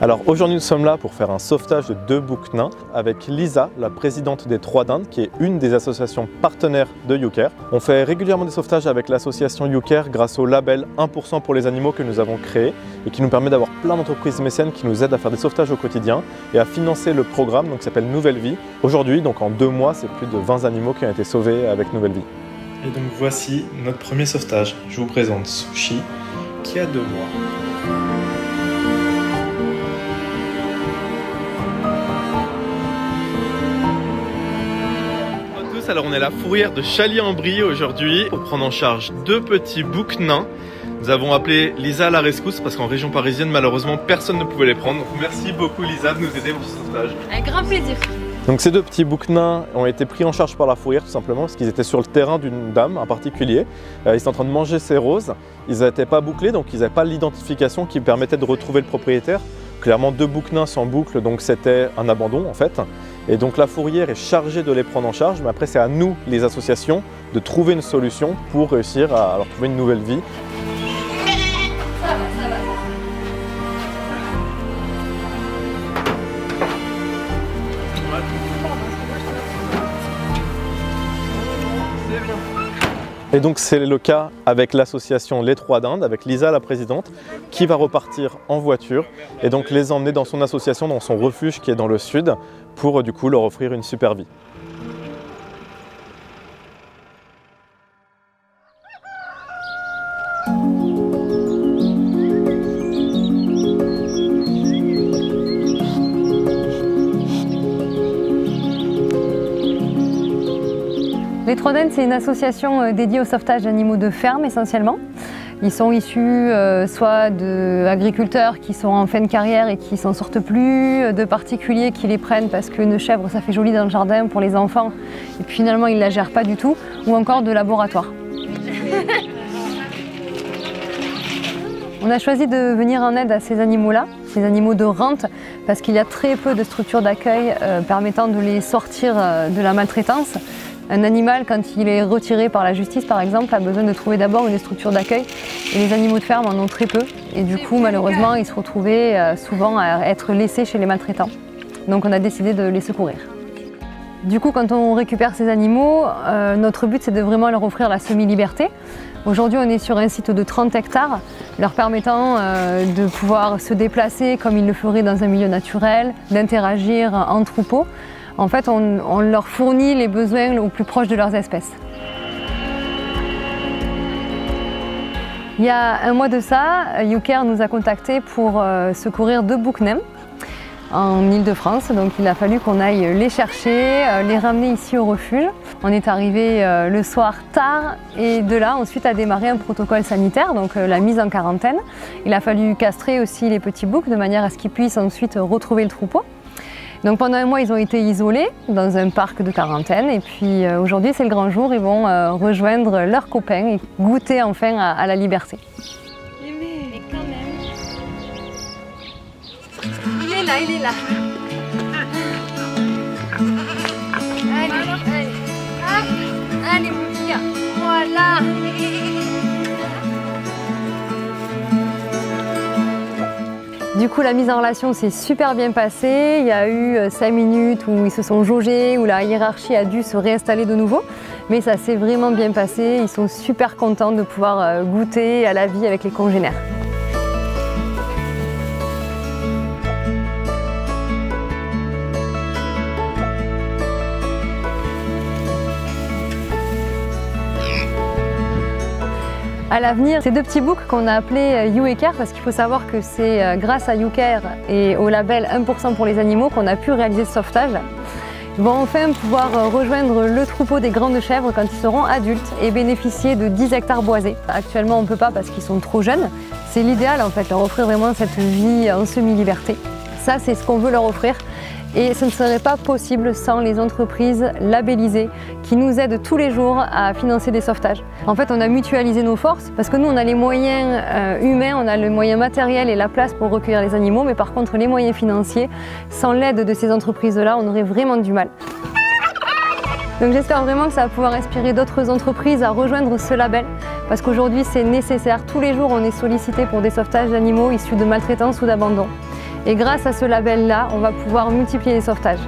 Alors aujourd'hui nous sommes là pour faire un sauvetage de 2 boucs nains avec Lisa, la présidente des Trois d'Inde, qui est une des associations partenaires de YouCare. On fait régulièrement des sauvetages avec l'association YouCare grâce au label 1% pour les animaux que nous avons créé et qui nous permet d'avoir plein d'entreprises mécènes qui nous aident à faire des sauvetages au quotidien et à financer le programme qui s'appelle Nouvelle Vie. Aujourd'hui, donc en 2 mois, c'est plus de 20 animaux qui ont été sauvés avec Nouvelle Vie. Et donc voici notre premier sauvetage. Je vous présente Sushi qui a 2 mois. Alors on est à la fourrière de Chaly-en-Brie aujourd'hui pour prendre en charge 2 petits boucs nains. Nous avons appelé Lisa à la rescousse parce qu'en région parisienne malheureusement personne ne pouvait les prendre. Donc merci beaucoup Lisa de nous aider pour ce sauvetage. Un grand plaisir. Donc ces 2 petits boucs nains ont été pris en charge par la fourrière tout simplement parce qu'ils étaient sur le terrain d'une dame en particulier. Ils étaient en train de manger ses roses. Ils n'étaient pas bouclés donc ils n'avaient pas l'identification qui permettait de retrouver le propriétaire. Clairement 2 boucs nains sans boucle, donc c'était un abandon en fait. Et donc la fourrière est chargée de les prendre en charge, mais après c'est à nous, les associations, de trouver une solution pour réussir à leur trouver une nouvelle vie. Et donc c'est le cas avec l'association Les Trois d'Inde, avec Lisa la présidente, qui va repartir en voiture et donc les emmener dans son association, dans son refuge qui est dans le sud, pour du coup leur offrir une super vie. Les Trois d'Inde, c'est une association dédiée au sauvetage d'animaux de ferme essentiellement. Ils sont issus soit d'agriculteurs qui sont en fin de carrière et qui s'en sortent plus, de particuliers qui les prennent parce qu'une chèvre ça fait joli dans le jardin pour les enfants et puis finalement ils ne la gèrent pas du tout, ou encore de laboratoires. On a choisi de venir en aide à ces animaux-là, ces animaux de rente, parce qu'il y a très peu de structures d'accueil permettant de les sortir de la maltraitance. Un animal, quand il est retiré par la justice, par exemple, a besoin de trouver d'abord une structure d'accueil. Et les animaux de ferme en ont très peu. Et du coup, malheureusement, ils se retrouvaient souvent à être laissés chez les maltraitants. Donc on a décidé de les secourir. Du coup, quand on récupère ces animaux, notre but, c'est de vraiment leur offrir la semi-liberté. Aujourd'hui, on est sur un site de 30 hectares, leur permettant de pouvoir se déplacer comme ils le feraient dans un milieu naturel, d'interagir en troupeau. En fait, on leur fournit les besoins au plus proche de leurs espèces. Il y a un mois de ça, YouCare nous a contactés pour secourir 2 boucs nains en Île-de-France. Donc il a fallu qu'on aille les chercher, les ramener ici au refuge. On est arrivé le soir tard et de là ensuite a démarré un protocole sanitaire, donc la mise en quarantaine. Il a fallu castrer aussi les petits boucs de manière à ce qu'ils puissent ensuite retrouver le troupeau. Donc pendant un mois, ils ont été isolés dans un parc de quarantaine et puis aujourd'hui, c'est le grand jour, ils vont rejoindre leurs copains et goûter enfin à la liberté. Mais quand même... Il est là, il est là. Allez, allez, hop, allez mon petit gars, voilà. Du coup, la mise en relation s'est super bien passée. Il y a eu 5 minutes où ils se sont jaugés, où la hiérarchie a dû se réinstaller de nouveau. Mais ça s'est vraiment bien passé. Ils sont super contents de pouvoir goûter à la vie avec les congénères. À l'avenir, ces 2 petits boucs qu'on a appelés YouCare, parce qu'il faut savoir que c'est grâce à YouCare et au label 1% pour les animaux qu'on a pu réaliser ce sauvetage. Ils vont enfin pouvoir rejoindre le troupeau des grandes chèvres quand ils seront adultes et bénéficier de 10 hectares boisés. Actuellement, on ne peut pas parce qu'ils sont trop jeunes. C'est l'idéal en fait, leur offrir vraiment cette vie en semi-liberté. Ça, c'est ce qu'on veut leur offrir. Et ce ne serait pas possible sans les entreprises labellisées qui nous aident tous les jours à financer des sauvetages. En fait, on a mutualisé nos forces parce que nous, on a les moyens humains, on a les moyens matériels et la place pour recueillir les animaux, mais par contre, les moyens financiers, sans l'aide de ces entreprises-là, on aurait vraiment du mal. Donc j'espère vraiment que ça va pouvoir inspirer d'autres entreprises à rejoindre ce label parce qu'aujourd'hui, c'est nécessaire. Tous les jours, on est sollicité pour des sauvetages d'animaux issus de maltraitance ou d'abandon. Et grâce à ce label-là, on va pouvoir multiplier les sauvetages.